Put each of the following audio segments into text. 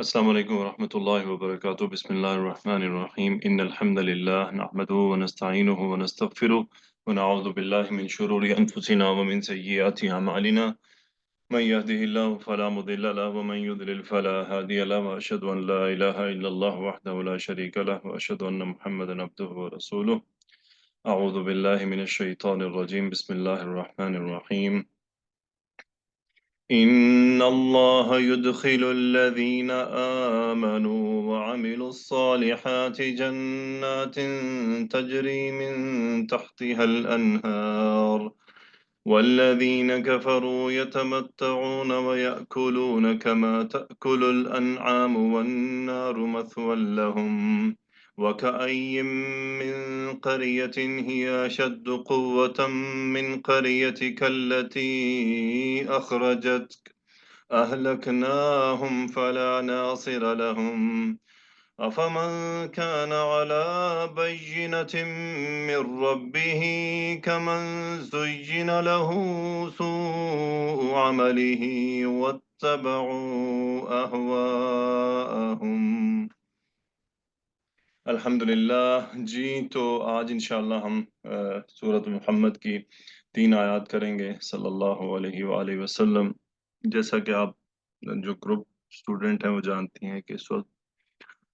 السلام علیکم ورحمۃ اللہ وبرکاتہ بسم اللہ الرحمن الرحیم ان الحمد للہ نحمده ونستعینه ونستغفره ونعوذ باللہ من شرور انفسنا ومن سیئات اعمالنا من يهده الله فلا مضل له ومن يضلل فلا هادي له واشهد ان لا اله الا الله وحده لا شريك له واشهد ان محمدا عبده ورسوله اعوذ باللہ من الشیطان الرجیم بسم اللہ الرحمن الرحیم إن الله يدخل الذين آمنوا وعملوا الصالحات جنات تجري من تحتها الأنهار والذين كفروا يتمتعون ويأكلون كما تأكل الأنعام والنار مثوى لهم وكأي من قرية هي أشد قوة من قريتك التي أخرجتك أهلكناهم فلا ناصر لهم أفمن كان على بينة من ربه كمن زين له سوء عمله واتبعوا أهواءهم الحمدللہ جی تو آج انشاءاللہ ہم سورۃ محمد کی 3 آیات کریں گے صلی اللہ علیہ وآلہ وسلم. جیسا کہ آپ جو گروپ اسٹوڈنٹ ہیں وہ جانتی ہیں کہ اس وقت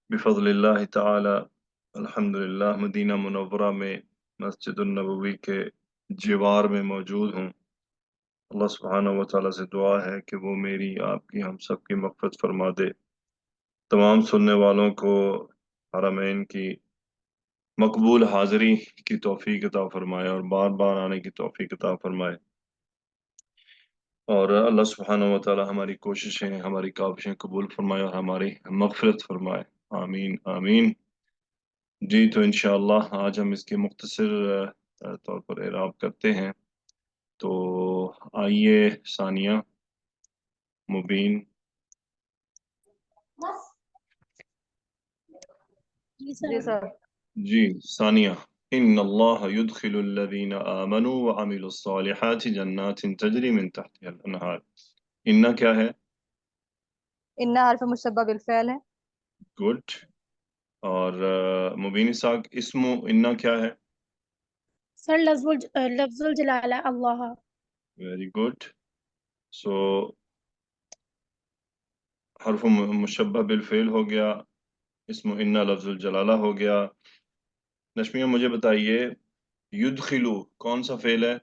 بفضل اللہ تعالی الحمدللہ مدینہ منورہ میں مسجد النبوی کے جوار میں موجود ہوں. اللہ سبحانہ و تعالیٰ سے دعا ہے کہ وہ میری آپ کی ہم سب کی مغفرت فرما دے. تمام سننے والوں کو حرمین کی مقبول حاضری کی توفیق عطا فرمائے اور بار بار آنے کی توفیق عطا فرمائے. اور اللہ سبحانہ و تعالی ہماری کوششیں ہماری کاوشیں قبول فرمائے اور ہماری مغفرت فرمائے. آمین آمین. جی تو انشاءاللہ آج ہم اس کے مختصر طور پر اعراب کرتے ہیں. تو آئیے ثانیہ مبین. جی سر. جی ثانیہ. ان اللہ يدخل الذين آمنوا وعملوا الصالحات جنات تجری من تحتها الانہار. ان کیا ہے؟ ان حرف مشبہ بالفعل ہے. گڈ. اور مبین اسحاق اسم ان کیا ہے؟ سر لفظ الجلالہ اللہ. Very good. سو حرف مشبہ بالفعل ہو گیا، اسم ان لفظ الجلالہ ہو گیا. نشمیہ مجھے بتائیے یدخلو کون سا فعل ہے؟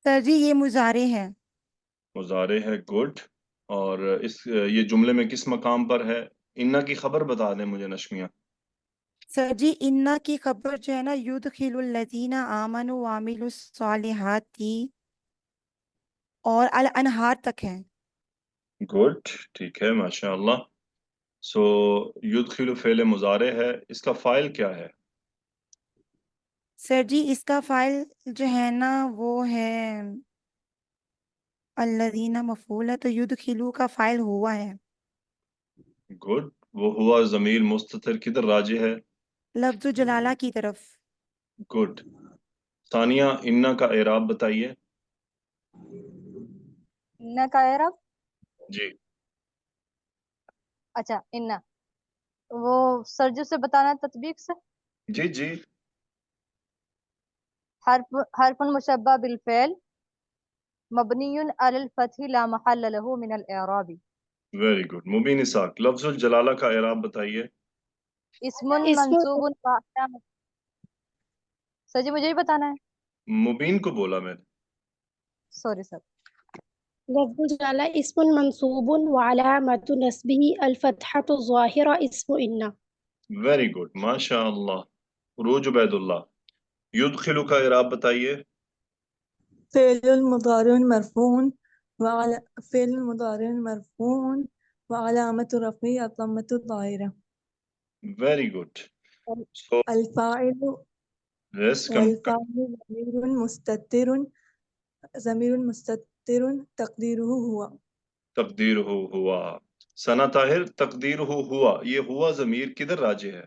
سر جی یہ مضارع ہے. مضارع ہے. گڈ. اور یہ جملے میں کس مقام پر ہے؟ انا کی خبر بتا دیں مجھے نشمیہ. سر جی انا کی خبر جو ہے نا یدخل الذین آمنوا وعملوا الصالحات تھی اور الانہار تک ہے. گڈ. ٹھیک ہے ماشاء اللہ. سو یدخل فعل مضارع ہے، اس کا فاعل کیا ہے؟ سر جی اس کا فاعل جو ہے نا وہ ہے الذین مفعول ہے، تو یدخلو کا فاعل ہوا ہے. گڈ. وہ ہوا ضمیر مستتر کدھر راجع ہے؟ لفظ جلالہ کی طرف. گڈ. ثانیہ انا کا اعراب بتائیے. ان کا اعراب جی اچھا ان وہ سرجو سے بتانا ہے تطبیق سے. جی جی. حرف مشبہ بالفعل مبنی علی الفتح لا محل له من الاعراب. Very good. مبین اسحاق لفظ الجلالہ کا اعراب بتائیے. اسم منصوب سر جی مجھے ہی بتانا ہے. مبین کو بولا میں نے. سوری سر. لفظ الجلالہ اسم منصوب وعلامۃ نصبہ الفتحۃ الظاہرہ اسم ان. ویری گڈ ماشاء اللہ. روج عبید اللہ یدخلو کا اعراب بتائیے. فعل مضارع مرفوع وعلامة رفعه الضمة الظاهرة. Very good. سو الفاعل والفاعل ضمير مستتر تقديره هو. تقدیر ہوا. ثنا طاہر تقدیر ہوا، یہ ہوا ضمیر کدھر راجع ہے؟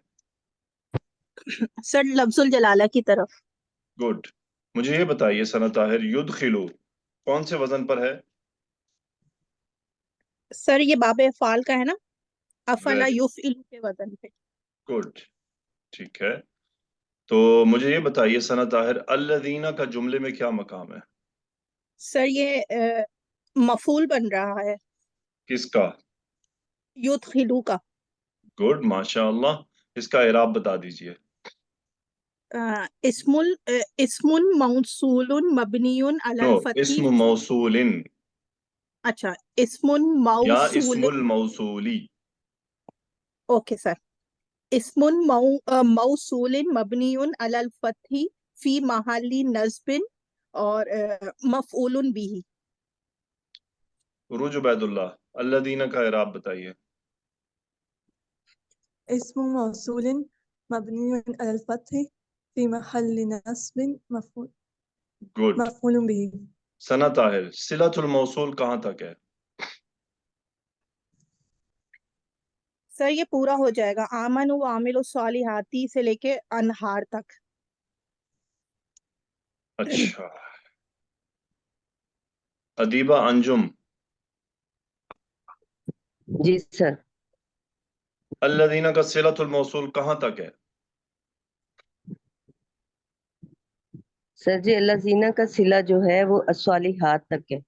سر لفظ الجلالہ کی طرف. گڈ. مجھے یہ بتائیے ثنا طاہر یدخلو کون سے وزن پر ہے؟ سر یہ باب افعال کا ہے نا، افلا Very یفعلو کے وزن پہ. good. ٹھیک ہے، تو مجھے یہ بتائیے ثنا طاہر، الذین کا جملے میں کیا مقام ہے؟ سر یہ مفعول بن رہا ہے کس کا؟ یدخلو کا. گڈ، ماشاء اللہ. اس کا اعراب بتا دیجئے. اسم موصول مبنی علی نو، الفتح. اسم موصول اچھا، اسم یا اسم موصول. الموصولی. Okay sir. اسم موصول مبنی علی الفتح فی محل نصب اور مفعول بھی. عروج عبید اللہ، الذین کا اعراب بتائیے. اسم موصول مبني على الفتح في محل نصب گڈ. مفعول به. ثنا طاہر، صلۃ الموصول کہاں تک ہے؟ سر یہ پورا ہو جائے گا آمن و عامل الصالحاتی سے لے کے انہار تک. اچھا. ادیبہ انجم، جی سر. الذین کا صلۃ الموصول کہاں تک ہے؟ سر جی اللہ زینہ کا صلہ جو ہے وہ الصالحات تک ہے.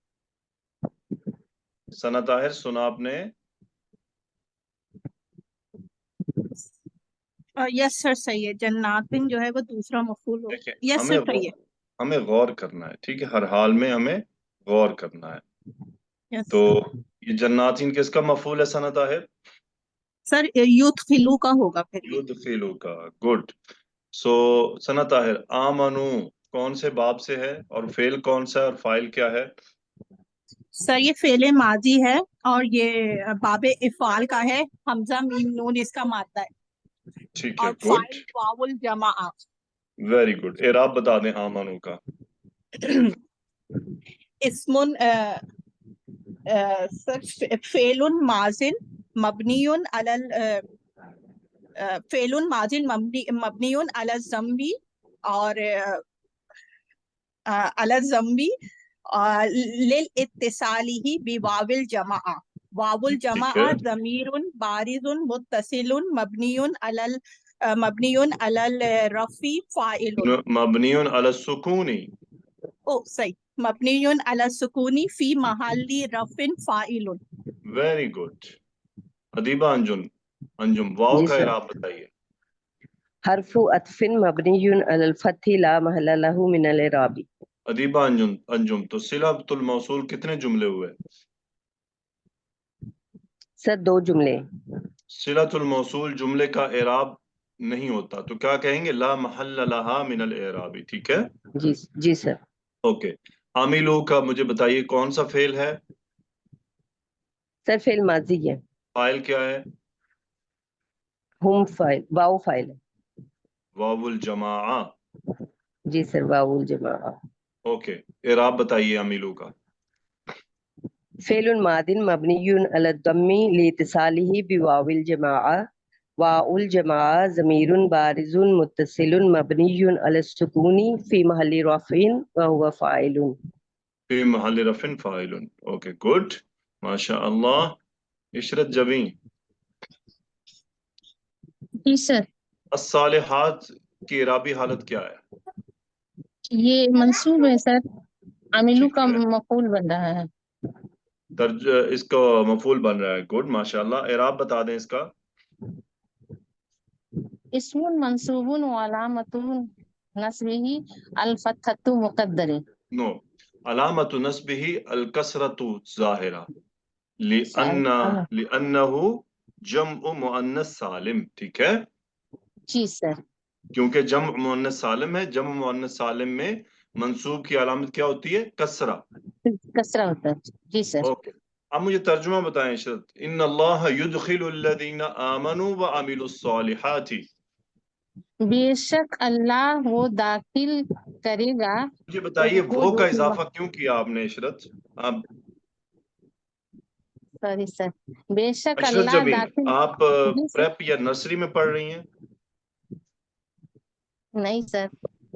ثنا طاہر سنا آپ نے؟ یس سر صحیح ہے. جناتن جو ہے وہ دوسرا مفعول ہو. دیکھیں، یس سر صحیح ہے. ہمیں غور کرنا ہے، ٹھیک ہے، ہر حال میں ہمیں غور کرنا ہے. Yes. تو یہ جناتین کس کا مفعول ہے ثنا طاہر؟ سر یدخلو کا ہوگا پھر. یدخلو کا. گڈ. سو ثنا طاہر، آمنو کون سے باب سے ہے اور فعل کون سا ہے اور فاعل کیا ہے؟ سر یہ فعل ماضی ہے اور یہ باب افعال کا ہے. حمزہ میم نون اس کا مادہ ہے ٹھیک ہے، اور گڈ، فاعل واو الجمع. Very good. اعراب بتا دیں آمنو کا. اسم فعل ماضٍ مبنی علی فعل ماضٍ مبنی علی الضم اور علی الضم للاتصاله بواو الجمع. واو الجمع ٹھیک ہے. ضمیر بارز متصل مبنی علی الرفع فاعل. مبنی علی السکون. او صحیح، مبنی علی السکون فی محل رفع فاعل. Very good. ادیبہ انجم واو جی کا سر. اعراب بتائیے. حرف عطف مبنی علی الفتح لا محل له من الاعراب. ادیبہ انجم، تو صلۃ الموصول کتنے جملے ہوئے؟ سر 2 جملے. صلۃ الموصول جملے کا اعراب نہیں ہوتا تو کیا کہیں گے؟ لا محل لها من الاعراب. ٹھیک ہے، جی جی سر. اوکے. عاملو کا مجھے بتائیے کون سا فعل ہے؟ سر فعل ماضی ہے. فاعل کیا ہے؟ ہم فاعل، واو فاعل ہے. واو الجماعہ. جی سر واو الجمع. اوکے، اعراب بتائیے عاملو کا. فعل ماض مبنی علی الضم لاتصاله بواو الجماعہ. واو الجماعہ ضمیر بارز متصل مبنی علی السکون فی محل رفع وهو فاعل. فی محل رفع فاعل. اوکے، گڈ، ماشاء اللہ. عشرت جبیں، جی سر. الصالحات کی اعرابی حالت کیا ہے؟ یہ منصوب ہے سر، عاملو ٹھیک کا ہے، مفعول بن رہا ہے. اس کا مفعول بن رہا ہے. گڈ، ماشاء اللہ. اعراب بتا دیں اس کا. اسم منصوب وعلامت نصبه الفتحۃ مقدر. نو، علامت نصبہ الکسرۃ ظاہرہ لأنہ جمع مؤنث سالم. ٹھیک ہے، جی سر. کیونکہ جمع مؤنث سالم ہے. جمع مؤنث سالم میں منصوب کی علامت کیا ہوتی ہے؟ کسرہ. کسرہ ہوتا ہے. جی سر. اوکے، اب مجھے ترجمہ بتائیں عشرت. ان اللہ یدخل الذین آمنوا وعملوا الصالحات. بے شک اللہ وہ داخل کرے گا. مجھے بتائیے وہ کا اضافہ کیوں کیا آپ نے عشرت؟ آپ سوری سر. بے شک عشرت اللہ جبین، داخل. آپ جی سر. پریپ یا نرسری میں پڑھ رہی ہیں؟ نہیں سر.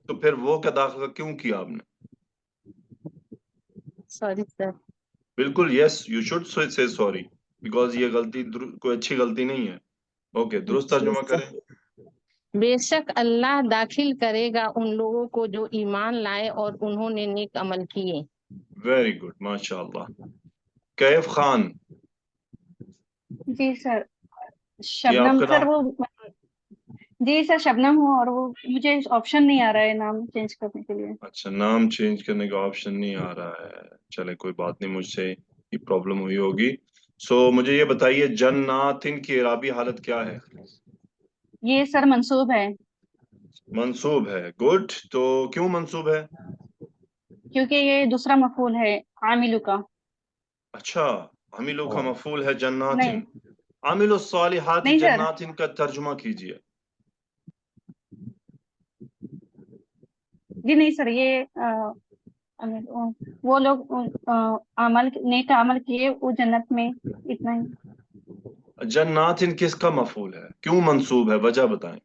تو پھر وہ کا داخلہ کیوں کیا آپ نے؟ Sorry sir. بالکل، yes, you should say sorry. Because ये गलती कोई अच्छी गलती नहीं है. ओके, दुरुस्त तर्जुमा करें. बेशक अल्लाह दाखिल करेगा उन लोगों को जो ईमान लाए और उन्होंने नेक अमल किए. वेरी गुड, माशाअल्लाह. कैफ खान, जी सर, ये शबनम आपका सर नाम? वो जी सर शबनम हूँ, और वो मुझे ऑप्शन नहीं आ रहा है नाम चेंज करने के लिए। अच्छा, नाम चेंज करने का ऑप्शन नहीं आ रहा है. चले कोई बात नहीं, मुझसे ये प्रॉब्लम हुई होगी. सो मुझे ये बताइए, जन्नातिन की इराबी हालत क्या है? ये सर मंसूब है, मंसूब है. गुड. तो क्यों मंसूब है? क्योंकि ये दूसरा मफूल है आमिलु का। अच्छा, अमीलों का मफूल है जन्नातिन. नहीं आमिलो सालिहाती नहीं सर, जन्नातिन का तर्जुमा कीजिए. जी नहीं सर, ये वो लोग अमल नेक अमल किए वो जन्नत में, इतना ही। जन्नातिन किसका मफूल है? क्यों मंसूब है? वजह बताएं.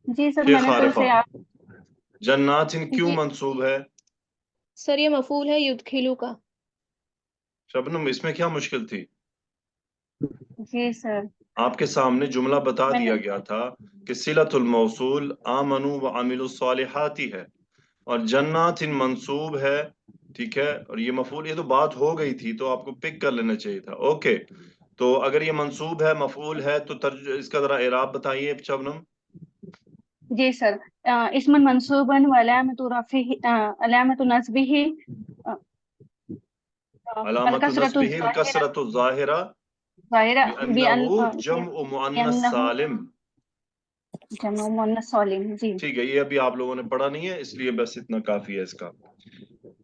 जी सर शेख मैंने तो उसे आरिफा, जन्नातिन क्यों जी मंसूब है? सर, ये मफूल है युदखिलु का। शबनम, इसमें क्या मुश्किल थी? जी सर आपके सामने जुमला बता मैंने दिया गया था कि सिलतुल मौसूल आमनु व अमिलुस सालिहाती है और जन्नातिन मंसूब है. ठीक है, और ये मफूल, ये तो बात हो गई थी, तो आपको पिक कर लेना चाहिए था. ओके, तो अगर ये मंसूब है, मफूल है, तो इसका जरा इराब बताइए शबनम. जी सर, इसमन मंसूबन व अलामतु रफ़िही अलामतु नस्बिही अलामतु अलकसरतु नस्बिहिल कसरतु ज़ाहिरा ज़ाहिरा बिअन्नहु जम्उ मुअन्नस सालिम. जमा मुअन्नस सालिम। जी ठीक है, ये अभी आप लोगों ने पढ़ा नहीं है, इसलिए बस इतना काफी है इसका.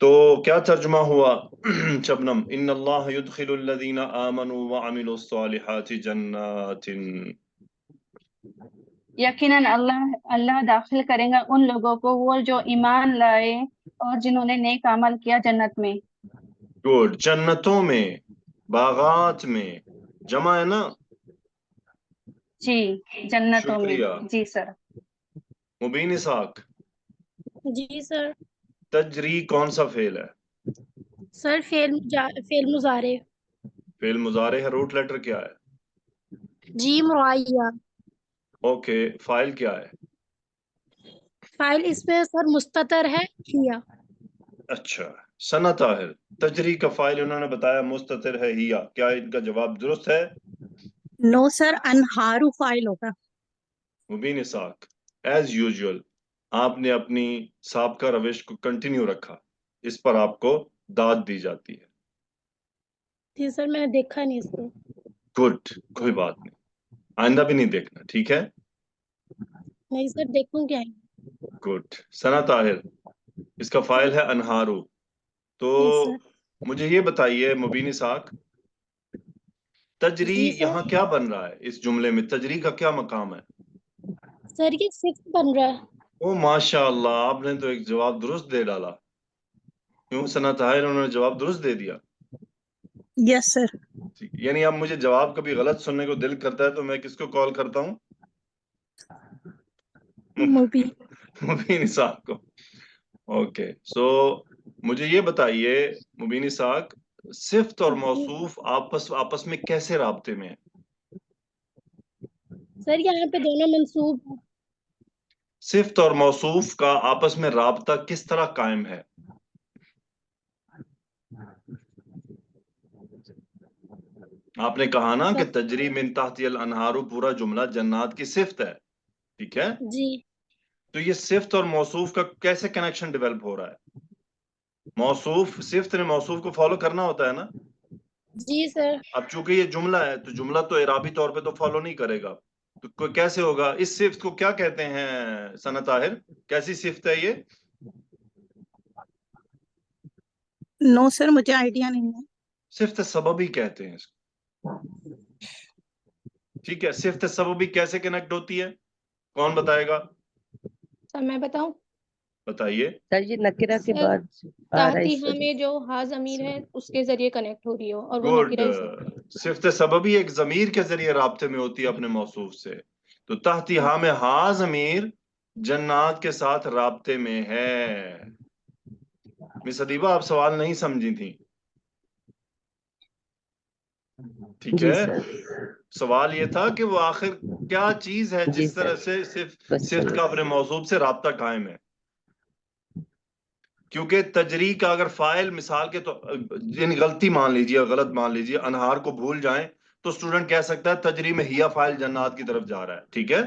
तो क्या तर्जुमा हुआ शबनम? इन्नल्लाह युदखिलुल लज़ीना आमनु व अमिलुस सालिहाति जन्नातिन. यकीनन अल्लाह दाखिल करेगा उन लोगों को वो जो ईमान लाए और जिन्होंने नेक अमल किया जन्नत में। गुड. जन्नतों में, बागात में, जमा है ना? जी जन्नतों में। शुक्रिया. जी सर। मुबीन इसाक, जी सर। तजरी कौन सा फेल है? सर फेल मुजारे। फेल मुजारे है. रूट लेटर क्या है? जीम रुआया। ओके, फाइल क्या है? फाइल इसमें सर मुस्ततर है हिया। अच्छा, सना ताहिर, तजरी का फाइल उन्होंने बताया मुस्ततिर है हिया. क्या इनका जवाब दुरुस्त है? नो सर, अनहारू फाइल होगा। मुबीन इसाक, एज यूजुअल आपने अपनी साबका रविश को कंटिन्यू रखा, इस पर आपको दाद दी जाती है. जी सर, मैंने देखा नहीं इसको। गुड, कोई बात नहीं, आइंदा भी नहीं देखना. ठीक है, नहीं सर, देखूंगी। गुड. सना ताहिर, इसका फाइल है अनहारू. तो यस सर। मुझे ये बताइए मुबीन इसाक, तजरी जी सर। यहाँ क्या बन रहा है? इस जुमले में तजरी का क्या मकाम है? सर ये 6 बन रहा है। ओ माशाअल्लाह, आपने तो एक जवाब दुरुस्त दे डाला. क्यों सना ताहिर, उन्होंने जवाब दुरुस्त दे दिया. Yes sir. ठीक, यानी अब मुझे जवाब कभी गलत सुनने को दिल करता है तो मैं किसको कॉल करता हूँ? मुबीन इसाक को. ओके, सो मुझे ये बताइए मुबीन इसाक, सिफ्त और मौसूफ आपस में कैसे राब्ते में है? सर यहाँ पे दोनों मंसूब हैं। सिफ्त और मौसूफ का आपस में राब्ता किस तरह कायम है? आपने कहा ना कि तजरी मिन तहतिल अनहारू पूरा जुमला जन्नात की सिफ्त है. ठीक है जी। तो ये सिफ्त और मौसूफ का कैसे कनेक्शन डेवलप हो रहा है? मौसूफ, सिफ्त ने मौसूफ को फॉलो करना होता है ना. जी सर। अब चूंकि ये जुमला है तो जुमला तो इराबी तौर पे तो फॉलो नहीं करेगा, तो कोई कैसे होगा? इस सिफ्त को क्या कहते हैं सना ताहिर? कैसी सिफ्त है ये? नो सर, मुझे आइडिया नहीं है। सिफ्त सबबी कहते हैं इसको. ठीक है, सिफ्त सबबी कैसे कनेक्ट होती है? कौन बताएगा? सर मैं बताऊं? बताइए. सर ये नकिरा के सर, बाद आ रहा है ताहती इस वजह में जो हा जमीर है उसके जरिए कनेक्ट हो रही हो, और वो गुड. नकीरा इसम। सिफ्त सबबी एक जमीर के जरिए राब्ते में होती है अपने मौसूफ से. तो तहती हा में हा जमीर जन्नात के साथ राब्ते में है. मिस अदीबा आप सवाल नहीं समझी थी, ठीक जी है। सर। सवाल ये था कि वो आखिर क्या चीज है जी जिस तरह सर, से बस सिफ्त का अपने मौसूफ से राब्ता कायम है। क्योंकि तजरी का अगर फाइल मिसाल के तो गलती मान लीजिए, गलत मान लीजिए, अनहार को भूल जाएं तो स्टूडेंट कह सकता है तजरी में हिया फाइल जन्नात की तरफ जा रहा है, ठीक है।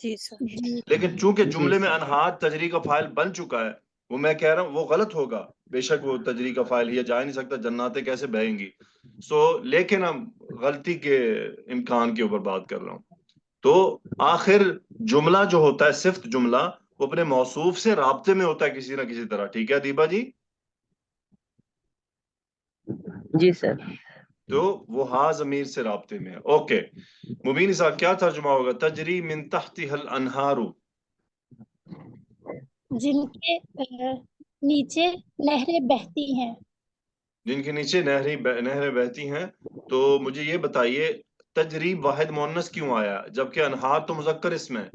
जी सर। जी लेकिन चूंकि जी जुमले में सर। अनहार तजरी का फाइल बन चुका है, वो मैं कह रहा हूँ वो गलत होगा। बेशक वो तजरी का फाइल हिया जा ही नहीं सकता, जन्नातें कैसे बहेंगी। लेकिन हम गलती के इम्कान के ऊपर बात कर रहा हूँ। तो आखिर जुमला जो होता है, सिफ्त जुमला, वो अपने मौसूफ से राब्ते में होता है किसी ना किसी तरह, ठीक है दीपा जी। जी सर। तो वो हा जमीर से राब्ते में है। ओके मुबीन साहब, क्या तर्जुमा होगा तजरी मिन तहतिहल अनहारू? जिनके नीचे नहरें बहती हैं। जिनके नीचे नहरें बहती हैं। तो मुझे ये बताइए तजरी वाहिद मुअन्नस क्यों आया जबकि अनहार तो मुज़क्कर इसमें है?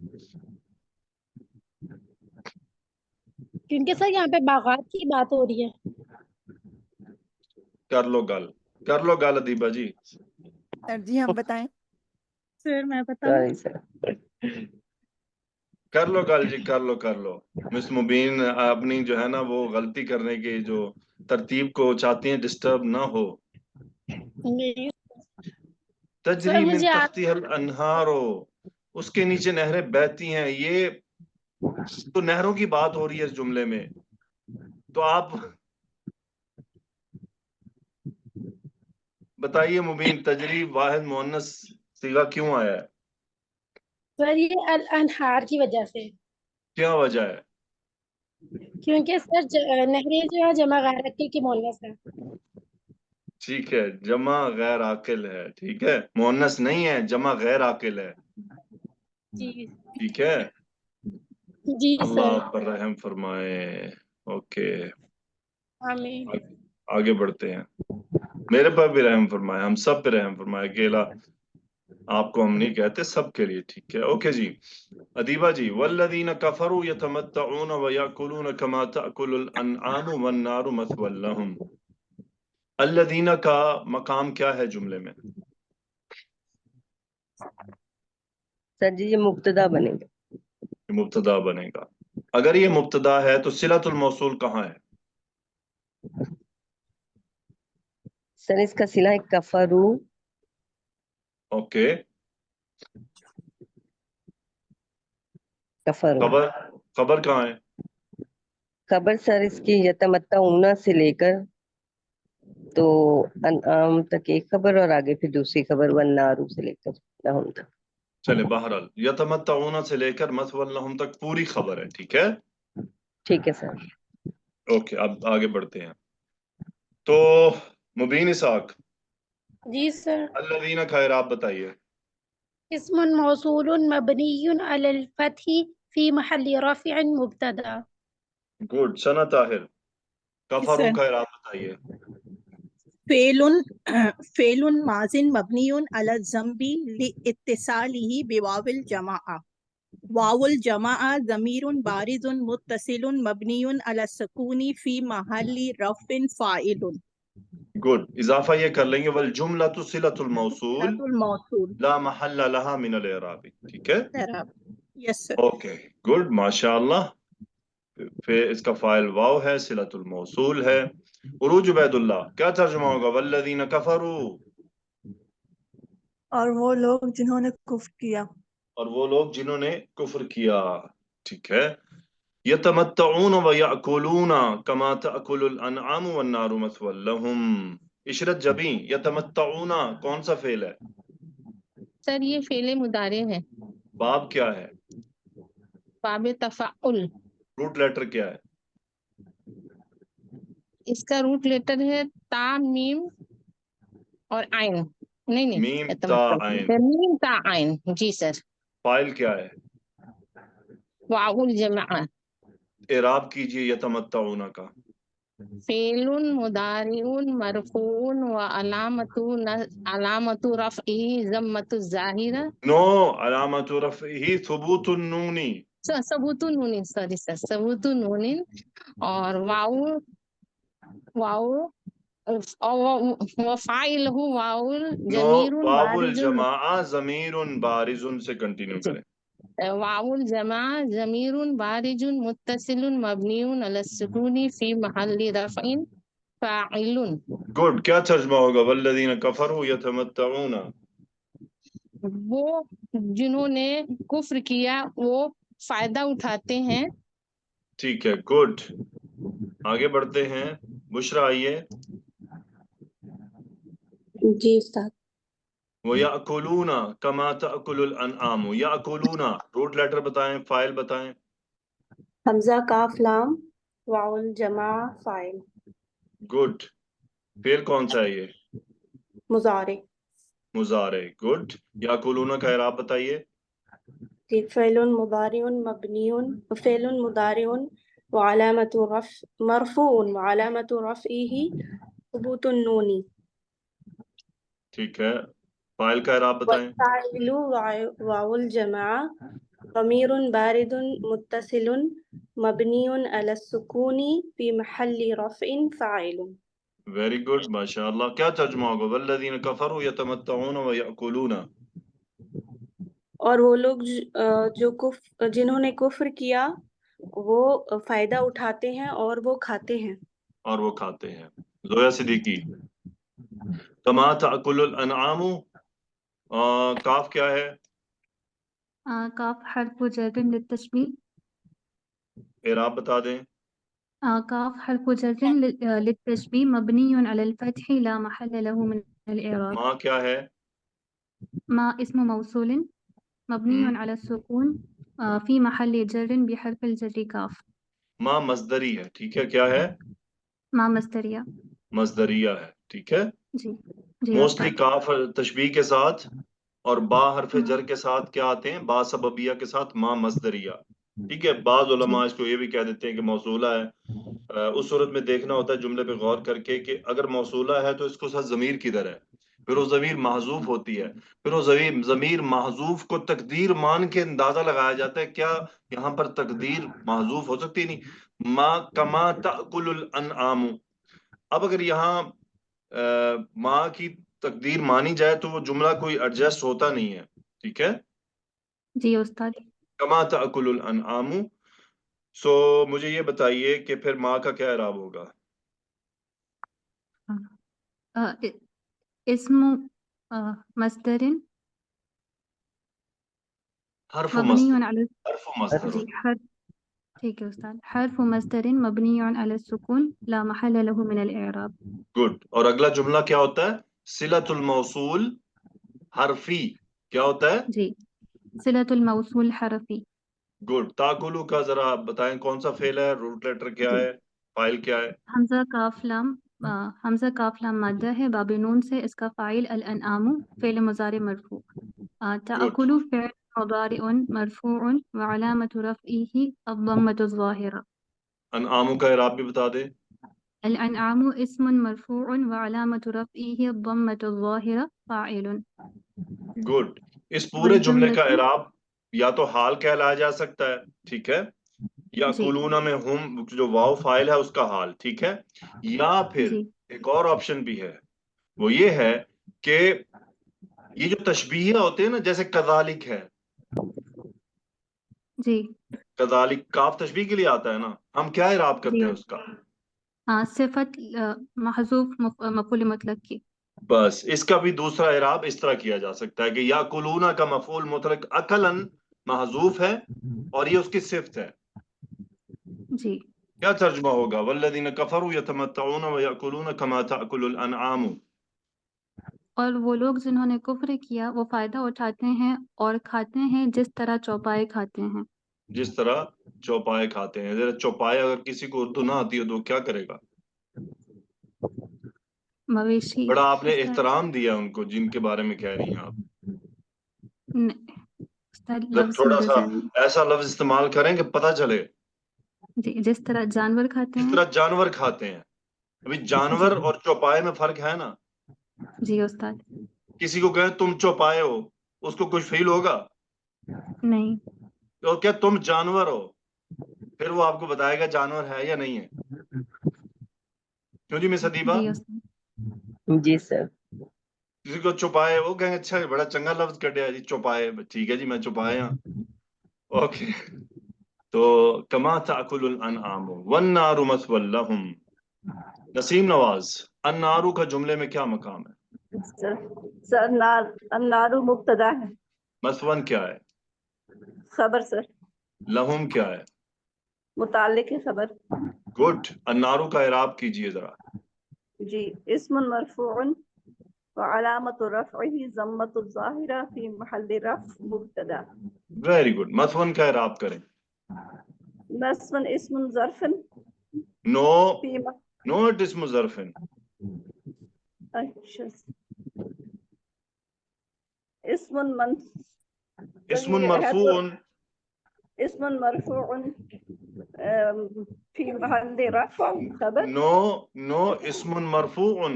क्योंकि सर यहाँ पे बागात की बात हो रही है। कर लो गल अदीबा जी। सर जी हम बताएं। सर मैं बताऊं? Sorry sir. कर लो गल जी, कर लो। मिस मुबीन अपनी जो है ना वो गलती करने की जो तरतीब को चाहती हैं डिस्टर्ब ना हो। नहीं तजरी सर, मिन मुझे तहतिहल अनहारो, उसके नीचे नहरें बहती हैं, ये तो नहरों की बात हो रही है इस जुमले में। तो आप बताइए मुबीन तजरी वाहिद मुअन्नस सीगा क्यों आया है? सर ये अल अनहार की वजह से। क्या वजह है? क्योंकि सर नहरें जो है जमा गैर की मोलस है। ठीक है, जमा गैर आकिल है, ठीक है, मुअन्नस नहीं है, जमा गैर आकिल है, जी ठीक है। जी अल्लाह सर। आप पर रहम फरमाए। ओके आमीन। आगे बढ़ते हैं। मेरे पर भी रहम फरमाए, हम सब पे रहम फरमाए, अकेला आपको हम नहीं कहते, सबके लिए, ठीक है। ओके जी अदीबा जी, वल्लदीन कफरू यतमत्तऊन व याकुलून कमा ताकुलुल अनआमु वन्नारु मथवल लहुम। अल्लदीना का मकाम क्या है जुमले में? सर जी ये मुब्तदा बनेगा। ये मुब्तदा बनेगा। अगर ये मुब्तदा है तो सिलतुल मौसूल कहाँ है? सर इसका सिला है कफरू। ओके कफरू। खबर, खबर कहाँ है? खबर सर इसकी यतमत्तऊना से लेकर तो अनआम तक एक खबर और आगे फिर दूसरी खबर वन्नारू से लेकर लहुम तक। चले बहरहाल यतमत्तऊना से लेकर मथवल लहुम तक पूरी खबर है, ठीक है। ठीक है सर। ओके अब आगे बढ़ते हैं। तो मुबीन इसाक, जी सर। अल्लज़ीना का इराब बताइए। इस्मुन मौसूलुन मबनियुन अलल फतही फी महल्ली रफ़िअन मुब्तदा। गुड। सना ताहिर, कफरू सर का इराब बताइए। फेलुन फेलुन माजिन मबनियुन अला ज़म्बी लिइत्तिसालिही बिवाविल जमाआ। वावुल जमाआ ज़मीरुन बारिजुन मुत्तसिलुन मबनियुन अला सुकूनी फी महल्ली रफ़िन फ़ाइलुन। गुड, इजाफा ये कर लेंगे वल जुमलतु सिलतुल मौसूल सिलतुल मौसूल ला महल्ला लहा मिनल इराबी, ठीक है। इराब। Yes sir. ओके गुड माशाअल्लाह। फिर इसका फाइल वाव है, सिलतुल मौसूल है। उरूज उबैदुल्लाह, क्या तर्जुमा होगा वल्लज़ीना कफरू? और वो लोग जिन्होंने कुफ्र किया। और वो लोग जिन्होंने कुफ्र किया, ठीक है। यतमत्तऊन व याकुलूना कमा ताकुलुल अनआमु वन्नारु मथवल लहुम। इशरत जबी, यतमत्तऊना कौन सा फेल है? सर ये फेले मुदारे है। बाब क्या है? बाबे तफाउल। रूट लेटर क्या है? इसका रूट लेटर है ता मीम और आइन। नहीं मीम ता आइन। मीम ता आइन। जी सर। फाइल क्या है? वाउल जमा। इराब कीजिए यतमत्तऊना का। फेलुन मुदारिउन मरफून व अलामतु रफ़ई ज़म्मतु ज़ाहिरा। नो, अलामतु रफ़ई सुबूतुन नूनी। सबूतुन नूनिन, सॉरी सर, सबूतुन नूनिन और वाऊ वफ़ाइलहु वाउल नो, जमीरुन वावुल बारिजुन, जमाआ ज़मीरुन बारिजुन से कंटिन्यू करें। वाउल जमा जमीरुन बारिजुन मुत्तसिलुन मबनियुन अला सुकूनी फी महल्ली रफ़इन फ़ाइलुन। गुड, क्या तर्जुमा होगा? वल्लज़ीना कफ़रू यतमत्तऊना। वो जिन्होंने कुफ्र किया वो फायदा उठाते हैं। ठीक है, गुड, आगे बढ़ते हैं। बुशरा आइए। जी उस्ताद। वो याकुलूना कमा ताकुलुल अनआम, याकुलूना रूट लेटर बताएं, फाइल बताएं। हमजा काफ लाम वाउल जमा फाइल गुड, फेल कौन सा है ये? मुजारे मुजारे। गुड, याकुलूना का इराब बताइए। जी फ़ेलुन मुदारिउन मबनियुन फ़ेलुन मुदारिउन व अलामतु मरफ़ूउन व अलामतु रफ़इही सुबूतुन नूनी ठीक है, फाइल का इराब बताएं। वफ़ाइलु वाउल जमा ज़मीरुन बारिदुन मुत्तसिलुन मबनियुन अला सुकूनी फ़ी महल्ली रफ़इन फ़ाइलुन। वेरी गुड, माशाअल्लाह। क्या तर्जुमा होगा? वल्लज़ीना कफ़रू यतमत्तऊना व याकुलूना। और वो लोग जिन्होंने कुफ्र किया वो फायदा उठाते हैं और वो खाते हैं। और वो खाते हैं। जोया सिद्दीकी, कमा ताकुलुल अनआमु, काफ क्या है? काफ हर्फ जर्रिन लित्तशबीह, इराब बता दें। काफ हर्फ जर्रिन लित्तशबीह मबनियुन अलल फत्हि ला महल्ल लहु मिन अल इराब। माँ क्या है? मा इस्मु मौसूलिन मबनियुन अला सुकून फी महल्ल जर्रिन बिहर्फिल जर्रि काफ। माँ मस्दरी है, ठीक है, क्या है? मा मस्दरिया। मस्दरिया है, ठीक है। जी जी मोस्टली उस्ताद। काफ तशबीह के साथ और बा हरफ जर के साथ क्या आते हैं? बा सबबिया के साथ माँ मस्दरिया, ठीक है। बाज उलमा इसको ये भी कह देते हैं कि मौसूला है। उस सूरत में देखना होता है जुमले पे गौर करके कि अगर मौसूला है तो इसको साथ ज़मीर किधर है, फिर वो ज़मीर महजूफ होती है, फिर वो ज़मीर महजूफ को तकदीर मान के अंदाजा लगाया जाता है। क्या यहाँ पर तकदीर महजूफ हो सकती? नहीं। माँ कमा ताकुलुल अनआमु, अब अगर यहाँ माँ की तकदीर मानी जाए तो वो जुमला कोई एडजस्ट होता नहीं है, ठीक है। जी उस्ताद। कमा ताकुलुल अनआमु। सो मुझे ये बताइए कि फिर माँ का क्या इराब होगा? इस्मु मस्दरिन हर्फ मबनियुन मस्दर, अला हर्फ मस्दर। जी हर ठीक है उस्ताद। हर्फ मस्दरिन मबनियुन अला सुकून ला महल्ल लहु मिन अल इराब। गुड, और अगला जुमला क्या होता है? सिलतुल मौसूल हरफी, क्या होता है? जी सिलतुल मौसूल हरफी। गुड, ताकुलू का जरा बताएं कौन सा फेल है, रूट लेटर क्या जी है, फाइल क्या है? हमजा काफ लाम मादा है बाबे नून से, इसका फ़ाइल अल अनआमु फ़ेल मुज़ारे मरफू। गुड, तअकुलु फ़िअल मुज़ारिउन मरफूउन व अलामतु रफ़इही अद-दम्मतु ज़ाहिरा। अनआमु का इराब भी बता दे। अल अनआमु इस्मुन मरफूउन व अलामतु रफ़इही अद-दम्मतु ज़ाहिरा फ़ाइलुन। गुड, इस पूरे वल जुमले का जुमलतु इराब या तो हाल कहलाया जा सकता है, ठीक है, या जी कुलूना में हम जो वाव फाइल है उसका हाल, ठीक है, या फिर जी एक और ऑप्शन भी है, वो ये है कि ये जो तशबीह होते हैं ना, जैसे कज़ालिक है, जी कज़ालिक काफ तशबीह के लिए आता है ना, हम क्या इराब जी करते हैं उसका? सिफ़त महज़ूफ़ मफ़ऊल मुतलक़ की। बस इसका भी दूसरा इराब इस तरह किया जा सकता है कि या कुलूना का मफूल मुतलक अकलन महजूफ है और ये उसकी सिफ्त है। जी क्या तर्जुमा होगा? वल्लज़ीना कफरू यतमत्तऊना व याकुलूना कमा ताकुलुल अनआमु। और वो लोग जिन्होंने कुफ्र किया वो फायदा उठाते हैं और खाते हैं जिस तरह चौपाए खाते हैं। जिस तरह चौपाए खाते हैं। जरा चौपाए अगर किसी को उर्दू ना आती हो तो क्या करेगा? मवेशी बड़ा आपने उस्ताद। एहतराम दिया उनको जिनके बारे में कह रही हैं आप। उस्ताद जब लफ्ज़ थोड़ा मेरे सा ज़हन में ऐसा लफ्ज इस्तेमाल करें कि पता चले। जी जिस तरह जानवर खाते जिस हैं। तरह जानवर खाते हैं। अभी जानवर जी और चौपाए में फर्क है ना। जी उस्ताद। किसी को कहें तुम चौपाए हो, उसको कुछ फील होगा? नहीं तो क्या तुम जानवर हो, फिर वो आपको बताएगा जानवर है या नहीं है। क्यों जी मिस अदीबा? जी उस्ताद। जी सर। किसी को छुपाए, वो कहेंगे अच्छा बड़ा चंगा लफ्ज कटिया जी, छुपाए, ठीक है जी मैं छुपाया। ओके, तो कमा ताकुलुल अनआम वन्नारु मस्वल लहुम। नसीम नवाज, अन्नारु का जुमले में क्या मकाम है? सर अन्नारु मुब्तदा है, मस्वन क्या है? खबर सर, लहुम क्या है? मुताल्लिक है खबर। गुड। अन्नारु का इराब कीजिए जरा। जी, इस्मुन मरफूउन व अलामतु रफ़इही ज़म्मतु ज़ाहिरा फी महल्लि रफ़ मुब्तदा। Very good. मस्वन का इराब करें। नस्वन इस्मुन ज़र्फ़न नो फी नो, इट इज मुज़र्रफ़िन। अच्छा, इस्मुन मन इस्मुन ये है तो मरफून। इस्मुन मरफूउन फी महल्लि रफ़ खबर। नो नो, इस्मुन मरफून।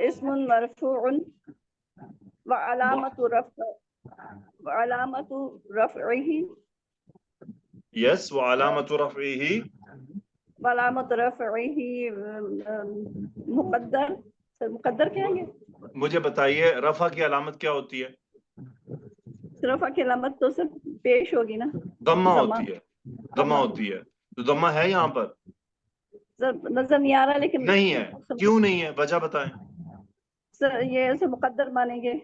इस्मुन मरफूउन व अलामतु रफ़इही यस, व अलामतु रफ़इही। वलामत रफ़इही मुक़द्दर। सर मुक़द्दर क्या है? मुझे बताइए रफा की अलामत क्या होती है? रफ़ा की अलामत तो सर पेश होगी ना, दम्मा ज़मा। होती है, दम्मा होती है। तो दम्मा है यहाँ पर? सर नजर नहीं आ रहा, लेकिन नहीं है। क्यों नहीं है, वजह बताएं। सर ये ऐसे मुक़द्दर मानेंगे।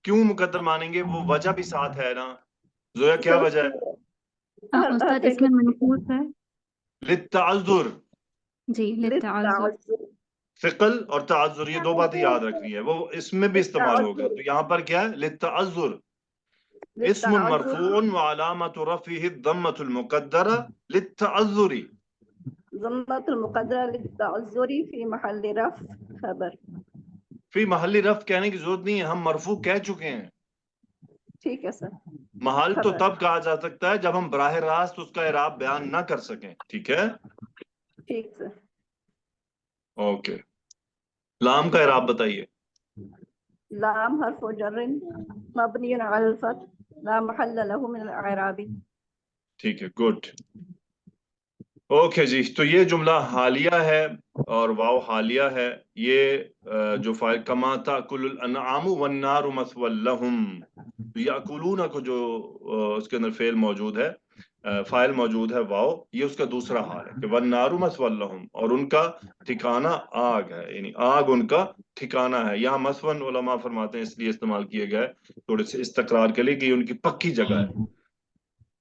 क्यों मुकद्दर मानेंगे? वो वजह भी साथ है ना। जोया क्या सर वजह है? उस्ताद इसमें मनकूस है। लित्ताज़ुर। जी लित्ताअज़्ज़ुर। फिकल और ताज़ुर, ये दो बातें याद रखनी है, वो इसमें भी इस्तेमाल होगा। तो यहाँ पर क्या है? लित्ताज़ुर। इस्मुन मरफून व अलामतु रफ़इही दम्मतुल मुक़द्दरा लित्ताज़ुरी। ज़म्मतुल मुक़द्दरा लित्ताअज़्ज़ुरी फी महल्लि रफ़ खबर। फी महल्ली रफ़ कहने की जरूरत नहीं है, हम मरफू कह चुके हैं। ठीक है सर। महल तो खबर। तब कहा जा सकता है जब हम बराह रास्त उसका इराब बयान ना कर सकें। ठीक है, ठीक सर। ओके। लाम का इराब बताइए। लाम हर्फ़ु जर्रिन मबनियुन अलल फ़थ ला महल्ल लहु मिनल इराबी। ठीक है, गुड। ओके जी, तो ये जुमला हालिया है और वाव हालिया है। ये जो फाइल कमा ताकुलुल अनआमु वन्नारु मस्वल लहुम, तो याकुलूना को जो उसके अंदर फेल मौजूद है, फाइल मौजूद है वाव, ये उसका दूसरा हाल है कि वन्नारु मस्वल लहुम, और उनका ठिकाना आग है, यानी आग उनका ठिकाना है। यहाँ मसवन उलमा फरमाते हैं इसलिए इस्तेमाल किया गया है थोड़े से इस्तकरार के लिए कि ये उनकी पक्की जगह है।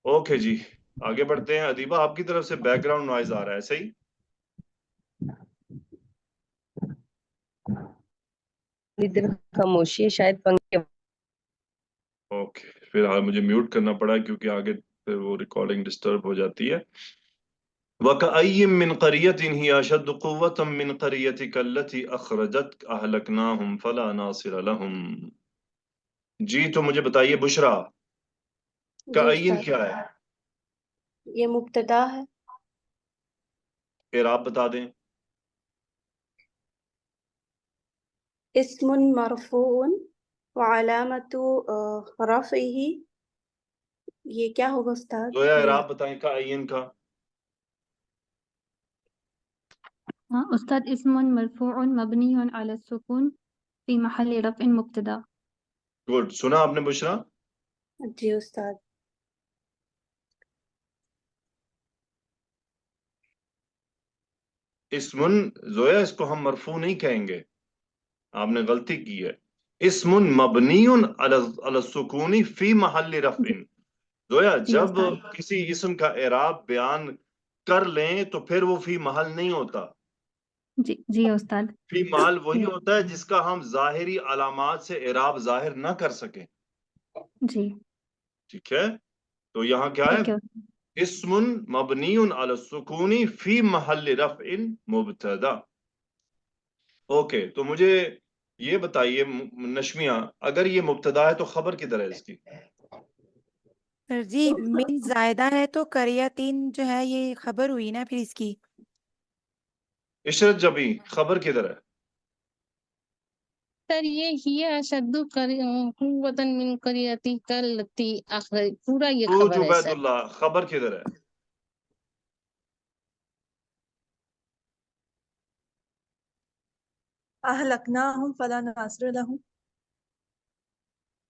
ओके जी, आगे बढ़ते हैं। अदीबा आपकी तरफ से बैकग्राउंड नॉइज आ रहा है, सही? इधर खामोशी है, शायद पंखे। ओके, फिलहाल मुझे म्यूट करना पड़ा क्योंकि आगे फिर वो रिकॉर्डिंग डिस्टर्ब हो जाती है। वकअय्यिम मिन क़रियतिन हिय अशद्दु क़ुव्वतम मिन क़रियतिका अल्लती अख़रजतक अहलकनाहुम फला नासिर लहुम। जी, तो मुझे बताइए बुशरा, जी कअय्यिन उस्ताद, क्या है? ये मुब्तदा है। इराब बता दें। इस्मुन मरफून व अलामतु रफ़इही, ये क्या होगा उस्ताद? जोया ये इराब बताएं कअय्यिन का। हाँ उस्ताद, इस्मुन मरफूउन मबनियुन अला सुकून फी महल्लि रफ़इन मुब्तदा। गुड, सुना आपने बुशरा? जी उस्ताद। इस्मुन, जोया इसको हम मरफू नहीं कहेंगे, आपने गलती की है। इस्मुन मबनियुन अला सुकूनी फी महल्लि रफ़इन। जोया, जी जब उस्ताद। किसी इस्म का एराब बयान कर लें तो फिर वो फी महल नहीं होता। जी उस्ताद। फी महल वही होता है जिसका हम जाहिरी अलामात से एराब जाहिर ना कर सकें। जी ठीक है, तो यहाँ क्या है? ठीक है। इस्मुन मबनियुन अला सुकूनी फी महल्लि रफ़इन मुब्तदा। ओके, तो मुझे ये बताइए नशमिया, अगर ये मुब्तदा है तो खबर किधर है इसकी? सर जी मिन जायदा है तो करियतिन जो है ये खबर हुई ना फिर इसकी। इशरत जबी, खबर किधर है? सर ये ही अशद्दु कुव्वतन मिन करियती कल्लती अखरज, पूरा ये सूज खबर है सर। उबैदुल्लाह, खबर किधर है? अहलकनाहुम फला नासिर लहुम।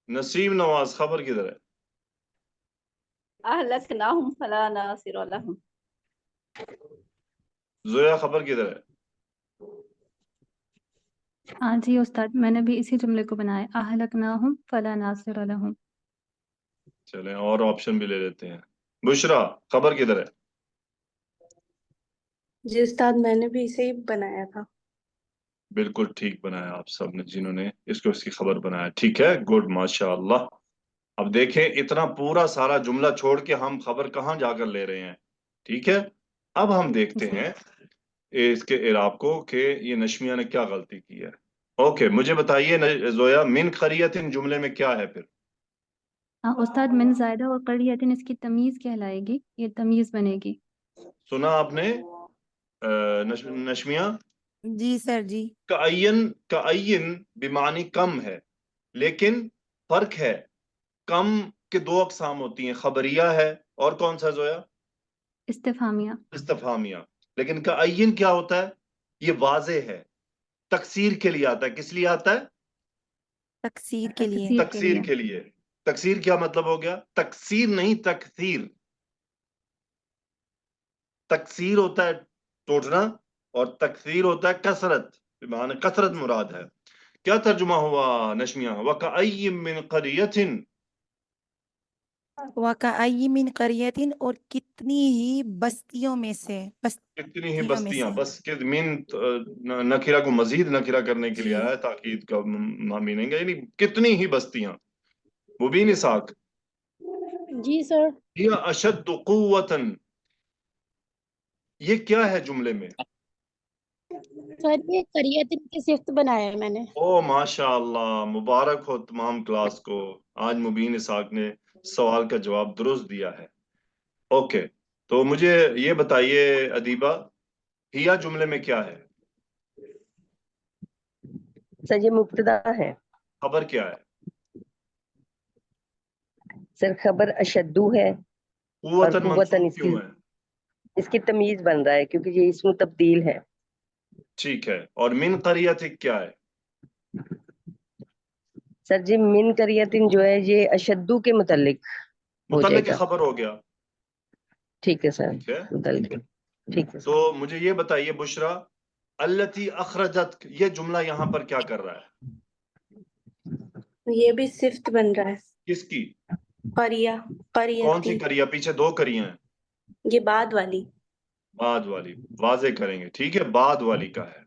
नसीम नवाज, खबर किधर है? अहलकनाहुम फला नासिर लहुम। जोया, खबर किधर है? हाँ जी उस्ताद, मैंने भी इसी जुमले को बनाया, अहलकनाहुम फला नासिर लहुम। चलें और ऑप्शन भी ले लेते हैं। बुशरा, खबर किधर है? जी उस्ताद, मैंने भी इसे ही बनाया था। बिल्कुल ठीक बनाया आप सब ने, जिन्होंने इसको इसकी खबर बनाया। ठीक है, गुड, माशाअल्लाह। अब देखें, इतना पूरा सारा जुमला छोड़ के हम खबर कहाँ जाकर ले रहे हैं। ठीक है, अब हम देखते जी हैं इसके इराब को कि ये नशमिया ने क्या गलती की है। ओके, मुझे बताइए जोया, मिन खरियतिन जुमले में क्या है फिर? हाँ उस्ताद, मिन ज़ायदा और करियतिन इसकी तमीज़ कहलाएगी, ये तमीज़ बनेगी। सुना आपने नशमिया? जी सर जी। कअय्यन बिमानी कम है, लेकिन फर्क है, कम के दो अकसाम होती हैं, खबरिया है और कौन सा जोया? इस्तिफामिया। इस्तिफामिया। लेकिन कअय्यन क्या होता है? ये वाजे है, तकसीर के लिए आता है। किस लिए आता है? तकसीर के लिए। तकसीर के तकसीर लिए। के लिए। तकसीर क्या मतलब हो गया? तकसीर नहीं, तकसीर। तकसीर होता है तोड़ना और तकसीर होता है कसरत, माने कसरत मुराद है। क्या तर्जुमा हुआ नशमिया? वकअय्यिम मिन करियतिन, वकअय्यि मिन करियतिन, और कितनी ही बस्तियों में से, कितनी ही बस्तियों में बस्तियां, से। बस कि मिन नकिरा को मजीद नकिरा करने के लिए जी आया है, ताकीद का मीनिंग है, यानी कितनी ही बस्तियां। मुबीन इसाक, जी सर। हिया अशद्दु कुव्वतन, ये क्या है जुमले में? सर ये करियतिन की सिफ्त बनाया है मैंने। ओ माशाअल्लाह, मुबारक हो तमाम क्लास को, आज मुबीन इसाक ने सवाल का जवाब दुरुस्त दिया है। ओके, तो मुझे ये बताइए अदीबा, हिया जुमले में क्या है? सर ये मुब्तदा है। खबर क्या है? सर खबर अशद्दू है और कुव्वतन कुव्वतन मंसूब क्यों है? इसकी तमीज बन रहा है क्योंकि ये इसमें तब्दील है। ठीक है, और मिन करियतिक क्या है? सर जी मिन करियतिन जो है ये अशद्दू के मुतल्लिक हो मुतल्लिक जाएगा। खबर हो गया। ठीक है सर, ठीक है, मुतल्लिक। ठीक है सर। तो मुझे ये बताइए बुशरा, अल्लती अखरजत, ये जुमला यहाँ पर क्या कर रहा है? ये भी सिफ्त बन रहा है। किसकी? करिया, कौन सी करियती, करिया? पीछे दो करियां हैं। ये बाद वाली। बाद वाली वाजे करेंगे। ठीक है, बाद वाली का है।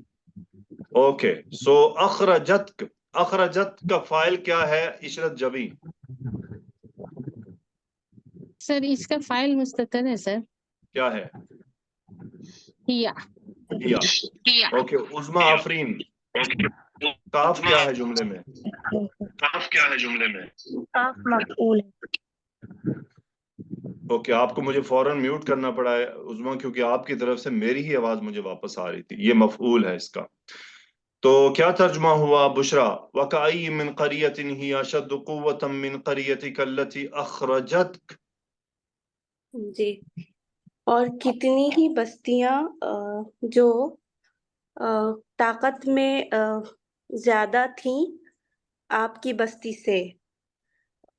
ओके, सो अखरजत, अखरजत का फाइल क्या है इशरत जबी? सर इसका फाइल मुस्ततर है सर, क्या है? हिया। हिया। ओके, उज़मा आफरीन, काफ क्या है जुमले में? काफ क्या है जुमले में? काफ मफऊल है। ओके, आपको मुझे फौरन म्यूट करना पड़ा है उज़मा, क्योंकि आपकी तरफ से मेरी ही आवाज मुझे वापस आ रही थी। ये मफऊल है इसका। तो क्या तर्जुमा हुआ बुशरा? वकअय्यि मिन करियतिन हिया अशद्दु कुव्वतन मिन करियतिक अल्लती अखरजतक। जी, और कितनी ही बस्तियां जो ताकत में ज्यादा थीं आपकी बस्ती से,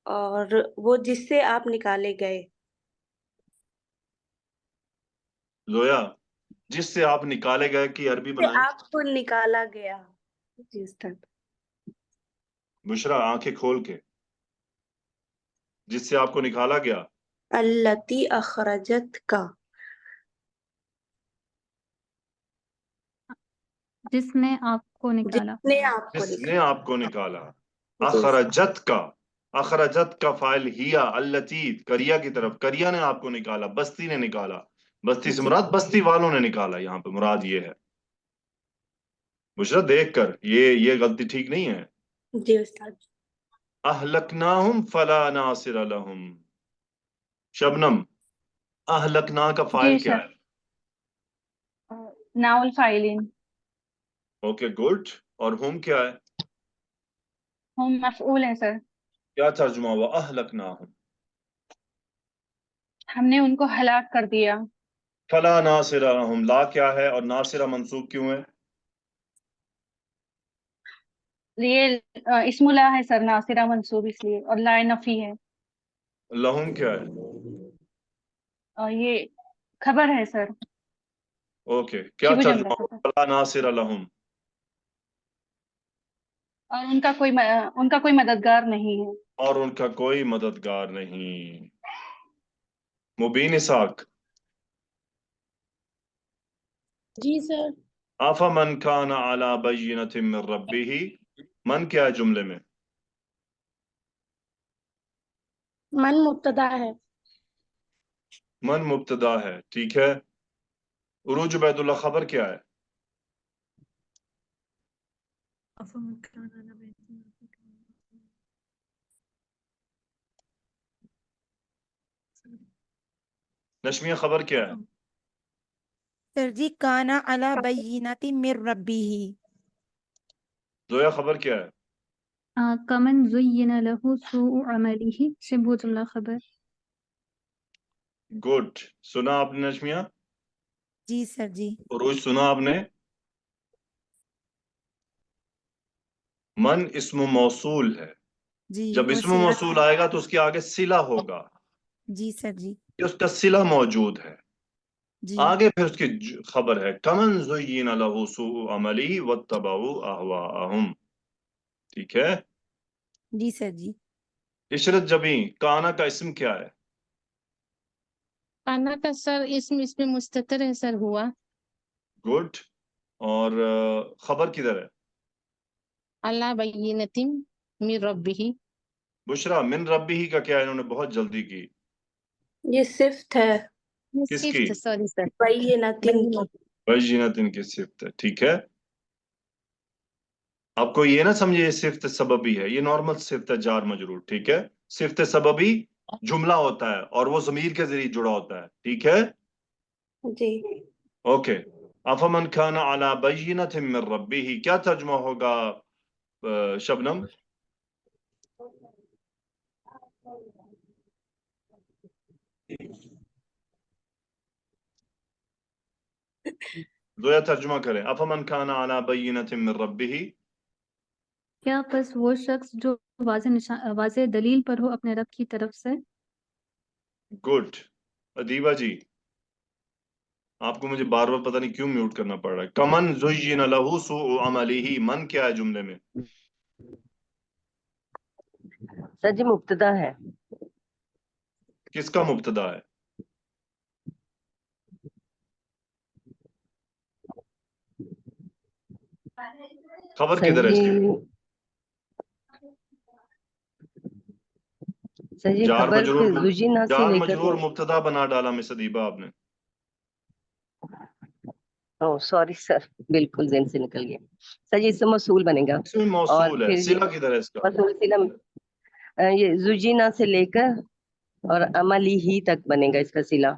और वो जिससे आप निकाले गए। जोया, जिससे आप निकाले गए की अरबी से बनाए। आपको निकाला गया। जी उस्ताद। बुशरा, आंखें खोल के, जिससे आपको निकाला गया। अल्लती अखरजत का, जिसने आपको निकाला। जिसने आपको जिसने निकाला। आपको निकाला। जी उस्ताद। अखरजत का, अखरजत का फाइल हिया अल्लती, करिया की तरफ, करिया ने आपको निकाला, बस्ती ने निकाला। बस्ती से जी मुराद बस्ती वालों ने निकाला, यहाँ पे मुराद ये है। बुशरा, देख कर ये गलती ठीक नहीं है। जी उस्ताद। अहलकनाहुम फला नासिर लहुम। शबनम, अहलकना का फाइल जी क्या सर। है? नाउल फाइलिन। Okay, good. और हुम क्या है? हम मफऊल हैं सर। क्या तर्जुमा हुआ? अहलकनाहुम, हमने उनको हलाक कर दिया। फला नासिरा लहुम, ला क्या है और नासिरा मंसूब क्यों है? ये इस्मुल्लाह है सर, नासिरा मंसूब इसलिए, और ला नफी है। लहुम क्या है? ये खबर है सर, ओके, क्या शिबु जुमला तर्जुमा है हुआ? सर। फला नासिरा लहुम, और उनका कोई मददगार नहीं है। और उनका कोई मददगार नहीं। मुबीन इसाक, जी सर। आफा मन काना अला बय्यिनतिन मिन रब्बिही, मन क्या है जुमले में? मन मुब्तदा है। मन मुब्तदा है, ठीक है। उरूज उबैदुल्लाह, खबर क्या है? नशमिया, खबर क्या है? सर जी काना अला बय्यिनति मिर रब्बिही। जोया, खबर क्या है? कमन ज़ुय्यिन लहु सूउ अमलिही, शिब्हु जुमला खबर। गुड, सुना आपने नशमिया? जी सर जी। उरूज सुना आपने? मन इस्म मौसूल है, जी जब वो इस्म सिला। मौसूल आएगा तो उसके आगे सिला होगा, जी सर जी। कि उसका सिला मौजूद है, जी आगे फिर उसकी खबर है। कमन ज़ुय्यिन लहु सूउ अमलिही वत्तबऊ अहवाअहुम, ठीक है। जी सर जी। इशरत जबी, काना का इस्म क्या है? काना का सर इसमें मुस्ततर है सर, हुआ। गुड, और खबर किधर है? अल्लाह बय्यिनतिन मिन रब्बिही। बुशरा, मिन रब्बिही का क्या है? इन्होंने बहुत जल्दी की। ये सिफ्त है। किसकी? सॉरी सर, बय्यिनतिन की। बय्यिनतिन की सिफ्त है, ठीक है। आपको ये ना समझे ये सिफ्त सबबी है, ये नॉर्मल सिफ्त है, जार मजरूर, ठीक है। सिफ्त सबबी जुमला होता है और वो ज़मीर के जरिए जुड़ा होता है, ठीक है। जी। ओके, अफमन खाना अला बय्यिनतिन मिन रब्बिही, क्या तर्जुमा होगा शबनम? जोया तर्जुमा करें, अफमन खाना अला बय्यिनतिन मिन रब्बिही। क्या बस वो शख्स जो वाज़े दलील पर हो अपने रब की तरफ से। गुड, अदीबा जी, आपको मुझे बार बार पता नहीं क्यों म्यूट करना पड़ रहा है। कमन ज़ुय्यिन लहु सूउ अमलिही, मन क्या है जुमले में? सर जी मुब्तदा है। किसका मुब्तदा है? खबर सर किधर है जी, इसकी? सर जी जार खबर मजरूर, ज़ुय्यिना से जार लेकर मजरूर मुब्तदा बना डाला मिस अदीबा आपने। ओह सॉरी सर, बिल्कुल ज़हन से निकल गया। सर जी इससे मौसूल बनेगा। इसमें और मौसूल है, फिर ये सिला किधर है इसका? मौसूल सिला ये ज़ुय्यिना से लेकर और अमली ही तक बनेगा इसका सिला।